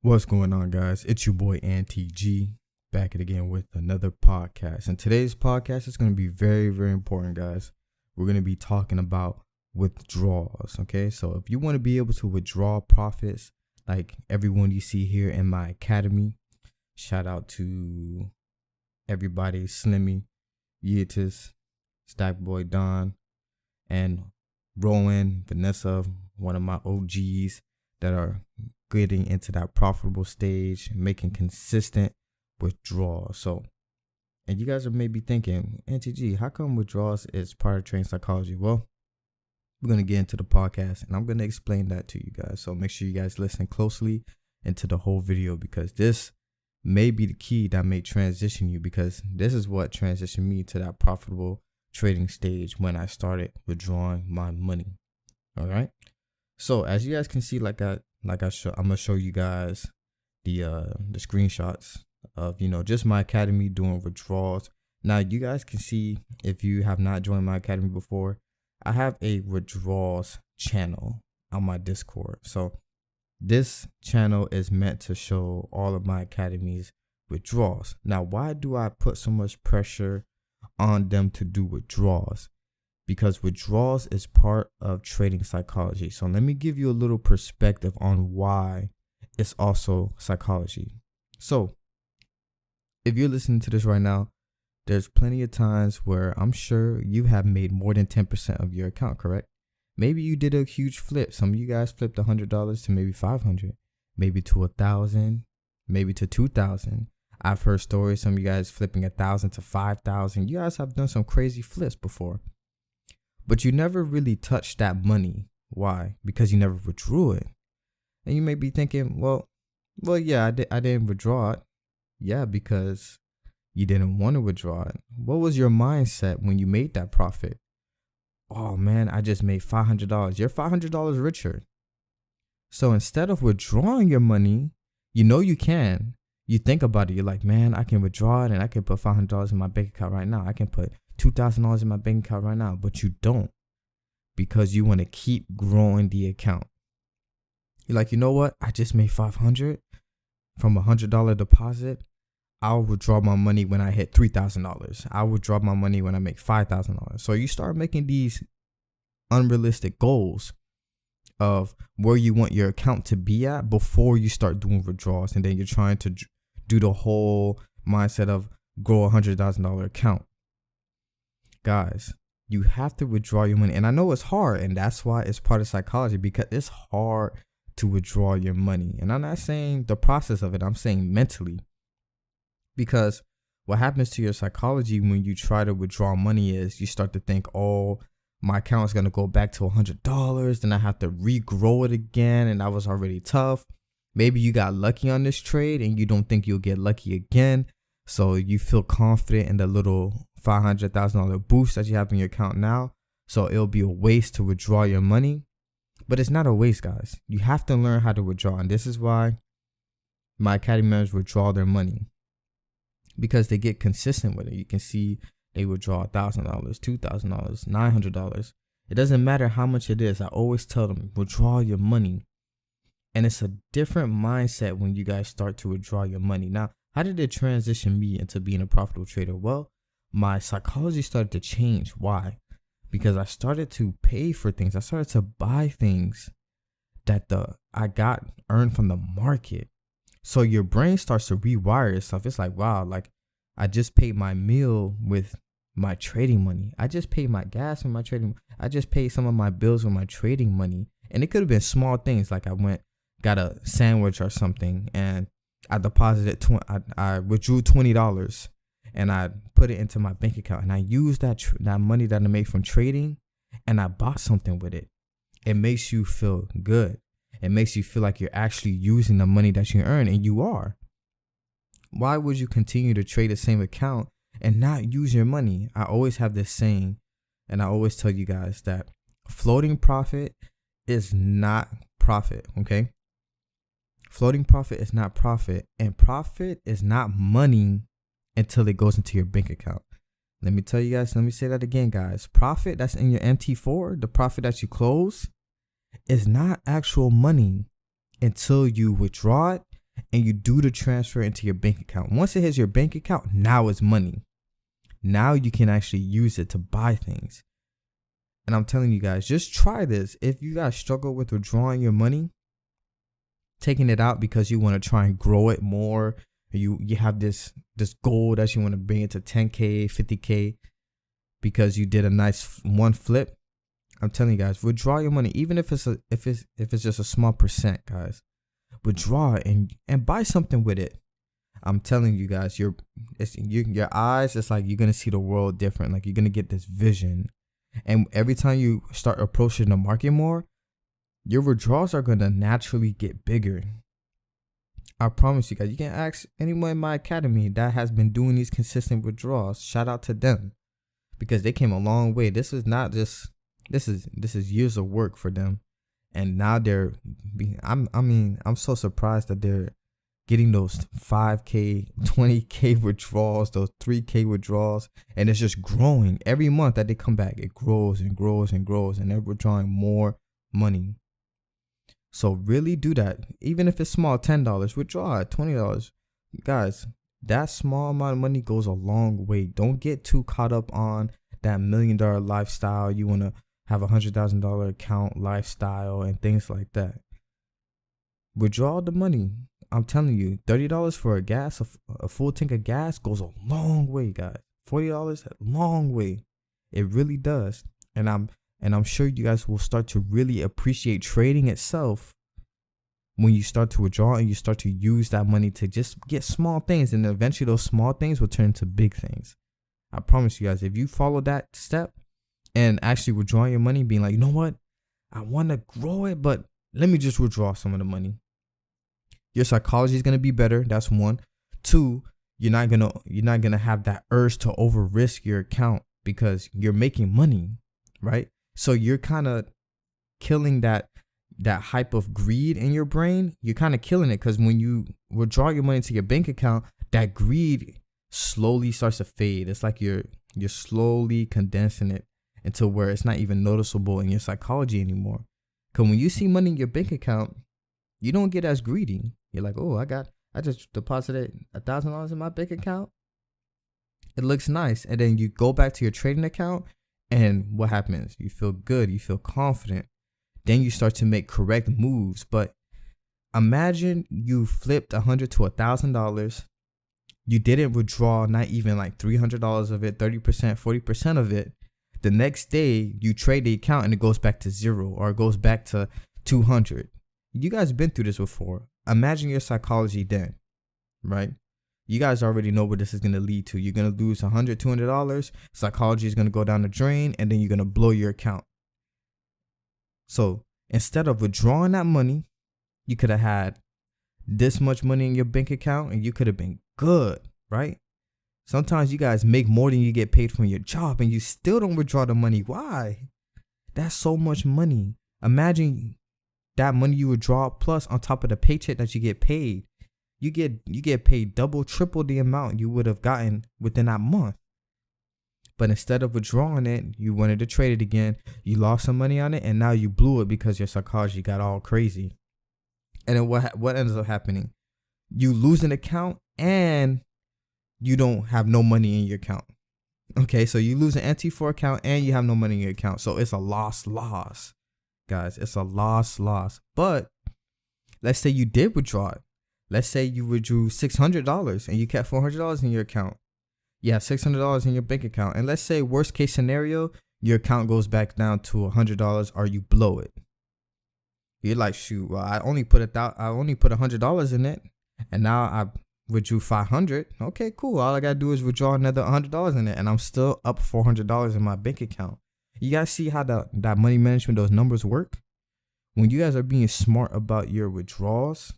What's going on, guys? It's your boy NTG back at again with another podcast. And today's podcast is going to be very, very important, guys. We're going to be talking about withdrawals. Okay, so if you want to be able to withdraw profits like everyone you see here in my academy, shout out to everybody, Slimmy, Yetis, Stackboy Don, and Rowan, Vanessa, one of my OGs that are getting into that profitable stage, making consistent withdrawals. So, and you guys are maybe thinking, NTG, how come withdrawals is part of trading psychology? Well, we're going to get into the podcast and I'm going to explain that to you guys. So make sure you guys listen closely into the whole video, because this may be the key that may transition you, because this is what transitioned me to that profitable trading stage when I started withdrawing my money. All right. So as you guys can see, I'm gonna show you guys the screenshots of just my academy doing withdrawals. Now you guys can see, if you have not joined my academy before, I have a withdrawals channel on my Discord. So this channel is meant to show all of my academy's withdrawals. Now, why do I put so much pressure on them to do withdrawals? Because withdrawals is part of trading psychology. So let me give you a little perspective on why it's also psychology. So if you're listening to this right now, there's plenty of times where I'm sure you have made more than 10% of your account, correct? Maybe you did a huge flip. Some of you guys flipped $100 to maybe 500, maybe to 1,000, maybe to 2,000. I've heard stories, some of you guys flipping 1,000 to 5,000. You guys have done some crazy flips before. But you never really touched that money. Why? Because you never withdrew it. And you may be thinking, well, yeah, I didn't withdraw it. Yeah, because you didn't want to withdraw it. What was your mindset when you made that profit? Oh man, I just made $500. You're $500 richer. So instead of withdrawing your money, you can. You think about it. You're like, man, I can withdraw it and I can put $500 in my bank account right now. I can put $2,000 in my bank account right now, but you don't, because you want to keep growing the account. You're like, you know what? I just made $500 from $100 deposit. I'll withdraw my money when I hit $3,000. I'll withdraw my money when I make $5,000. So you start making these unrealistic goals of where you want your account to be at before you start doing withdrawals. And then you're trying to do the whole mindset of grow a $100,000 account. Guys, you have to withdraw your money. And I know it's hard, and that's why it's part of psychology, because it's hard to withdraw your money. And I'm not saying the process of it, I'm saying mentally. Because what happens to your psychology when you try to withdraw money is you start to think, oh, my account is going to go back to $100. Then I have to regrow it again. And that was already tough. Maybe you got lucky on this trade and you don't think you'll get lucky again. So you feel confident in the little $500,000 boost that you have in your account now. So it'll be a waste to withdraw your money. But it's not a waste, guys. You have to learn how to withdraw. And this is why my academy members withdraw their money, because they get consistent with it. You can see they withdraw $1,000, $2,000, $900. It doesn't matter how much it is. I always tell them, withdraw your money. And it's a different mindset when you guys start to withdraw your money. Now, how did it transition me into being a profitable trader? Well, my psychology started to change. Why? Because I started to pay for things. I started to buy things that I got earned from the market. So your brain starts to rewire itself. It's like, wow, like I just paid my meal with my trading money. I just paid my gas with my trading. I just paid some of my bills with my trading money. And it could have been small things, like I got a sandwich or something, and I deposited, I withdrew $20 and I put it into my bank account, and I used that money that I made from trading and I bought something with it. It makes you feel good. It makes you feel like you're actually using the money that you earn, and you are. Why would you continue to trade the same account and not use your money? I always have this saying, and I always tell you guys that floating profit is not profit, okay? Floating profit is not profit, and profit is not money until it goes into your bank account. Let me tell you guys, let me say that again, guys. Profit that's in your MT4, the profit that you close, is not actual money until you withdraw it and you do the transfer into your bank account. Once it hits your bank account, now it's money. Now you can actually use it to buy things. And I'm telling you guys, just try this. If you guys struggle with withdrawing your money, taking it out because you want to try and grow it more, you have this goal that you want to bring it to 10K, 50K because you did a nice one flip. I'm telling you guys, withdraw your money, even if it's just a small percent, guys. Withdraw it and buy something with it. I'm telling you guys, your eyes, it's like you're gonna see the world different. Like you're gonna get this vision, and every time you start approaching the market more, your withdrawals are gonna naturally get bigger. I promise you guys. You can ask anyone in my academy that has been doing these consistent withdrawals. Shout out to them because they came a long way. This is not just this is years of work for them, and now I'm so surprised that they're getting those 5K, 20K withdrawals, those 3K withdrawals, and it's just growing every month that they come back. It grows and grows and grows, and they're withdrawing more money. So really do that. Even if it's small, $10, withdraw it, $20. Guys, that small amount of money goes a long way. Don't get too caught up on that $1 million lifestyle. You want to have $100,000 account lifestyle and things like that. Withdraw the money. I'm telling you, $30 for a full tank of gas goes a long way, guys. $40, a long way. It really does. And I'm sure you guys will start to really appreciate trading itself when you start to withdraw and you start to use that money to just get small things. And eventually those small things will turn into big things. I promise you guys, if you follow that step and actually withdraw your money, being like, you know what? I want to grow it, but let me just withdraw some of the money. Your psychology is going to be better. That's one. Two, you're not going to have that urge to over risk your account because you're making money, right? So you're kind of killing that hype of greed in your brain. You're kind of killing it because when you withdraw your money to your bank account, that greed slowly starts to fade. It's like you're slowly condensing it until where it's not even noticeable in your psychology anymore. Because when you see money in your bank account, you don't get as greedy. You're like, oh, I just deposited $1,000 in my bank account. It looks nice. And then you go back to your trading account. And what happens? You feel good. You feel confident. Then you start to make correct moves. But imagine you flipped $100 to $1,000. You didn't withdraw not even like $300 of it, 30%, 40% of it. The next day you trade the account and it goes back to zero or it goes back to 200. You guys been through this before. Imagine your psychology then, right? You guys already know what this is going to lead to. You're going to lose $100, $200. Psychology is going to go down the drain, and then you're going to blow your account. So instead of withdrawing that money, you could have had this much money in your bank account, and you could have been good, right? Sometimes you guys make more than you get paid from your job, and you still don't withdraw the money. Why? That's so much money. Imagine that money you withdraw plus on top of the paycheck that you get paid. You get paid double, triple the amount you would have gotten within that month. But instead of withdrawing it, you wanted to trade it again. You lost some money on it, and now you blew it because your psychology got all crazy. And then what ends up happening? You lose an account, and you don't have no money in your account. Okay, so you lose an MT4 account, and you have no money in your account. So it's a loss, guys. It's a loss. But let's say you did withdraw it. Let's say you withdrew $600 and you kept $400 in your account. You have $600 in your bank account. And let's say worst case scenario, your account goes back down to $100 or you blow it. You're like, shoot, well, I only put $100 in it, and now I withdrew $500. Okay, cool. All I gotta do is withdraw another $100 in it, and I'm still up $400 in my bank account. You guys see how that money management, those numbers work? When you guys are being smart about your withdrawals,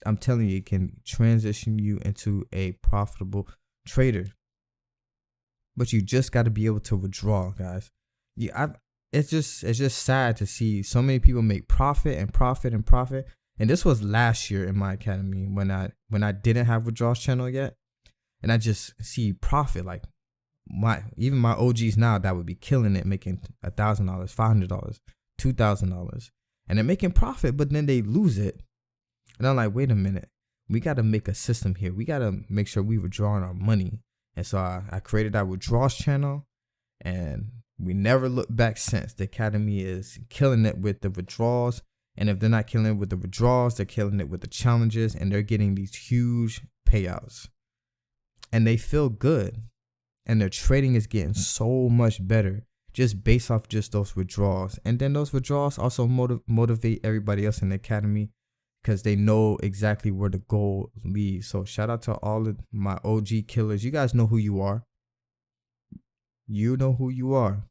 I'm telling you, it can transition you into a profitable trader. But you just got to be able to withdraw, guys. It's just sad to see so many people make profit. And this was last year in my academy when I didn't have withdrawals channel yet, and I just see profit. Like even my OGs now that would be killing it, making $1,000, $500, $2,000, and they're making profit, but then they lose it. And I'm like, wait a minute. we got to make a system here. We got to make sure we withdrawing our money. And so I created that withdrawals channel, and we never looked back since. The Academy is killing it with the withdrawals. And if they're not killing it with the withdrawals, they're killing it with the challenges, and they're getting these huge payouts. And they feel good. And their trading is getting so much better just based off just those withdrawals. And then those withdrawals also motivate everybody else in the Academy, because they know exactly where the goal leads. So shout out to all of my OG killers. You guys know who you are. You know who you are.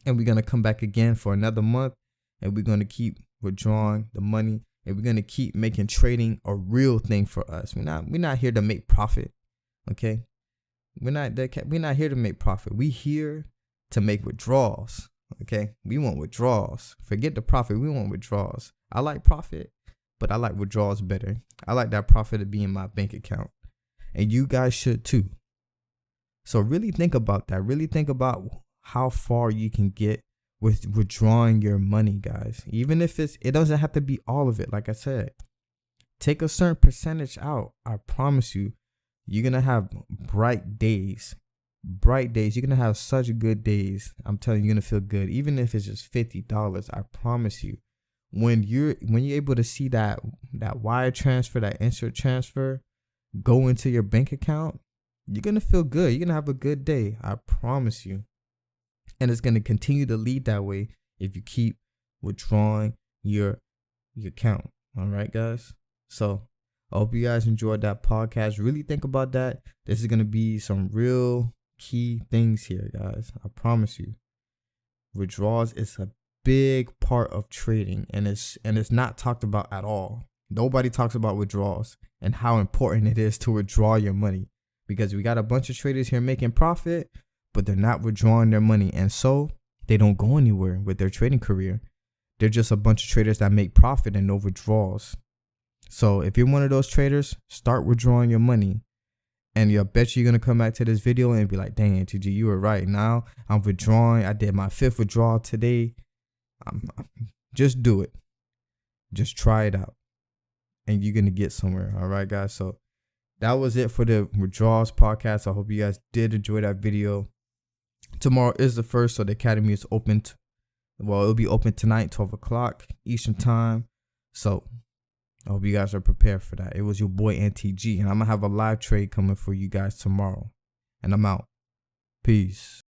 And we're going to come back again for another month, and we're going to keep withdrawing the money, and we're going to keep making trading a real thing for us. We're not here to make profit. Okay? We're not here to make profit. We here to make withdrawals. Okay? We want withdrawals. Forget the profit. We want withdrawals. I like profit, but I like withdrawals better. I like that profit to be in my bank account. And you guys should too. So really think about that. Really think about how far you can get with withdrawing your money, guys. Even if it doesn't have to be all of it. Like I said, take a certain percentage out. I promise you, you're going to have bright days. Bright days. You're going to have such good days. I'm telling you, you're going to feel good. Even if it's just $50, I promise you. When you're able to see that wire transfer, that instant transfer go into your bank account, you're going to feel good. You're going to have a good day. I promise you. And it's going to continue to lead that way if you keep withdrawing your account. All right, guys. So I hope you guys enjoyed that podcast. Really think about that. This is going to be some real key things here, guys. I promise you. Withdrawals is a big part of trading, and it's not talked about at all. Nobody talks about withdrawals and how important it is to withdraw your money, because we got a bunch of traders here making profit, but they're not withdrawing their money, and so they don't go anywhere with their trading career. They're just a bunch of traders that make profit and no withdrawals. So if you're one of those traders, start withdrawing your money. And I bet you're going to come back to this video and be like, dang, TG, you were right. Now I'm withdrawing. I did my 5th withdrawal today. Just do it. Just try it out. And you're going to get somewhere. All right, guys. So that was it for the withdrawals podcast. I hope you guys did enjoy that video. Tomorrow is the 1st, so the Academy is open. It'll be open tonight, 12 o'clock Eastern time. So I hope you guys are prepared for that. It was your boy NTG, and I'm going to have a live trade coming for you guys tomorrow. And I'm out. Peace.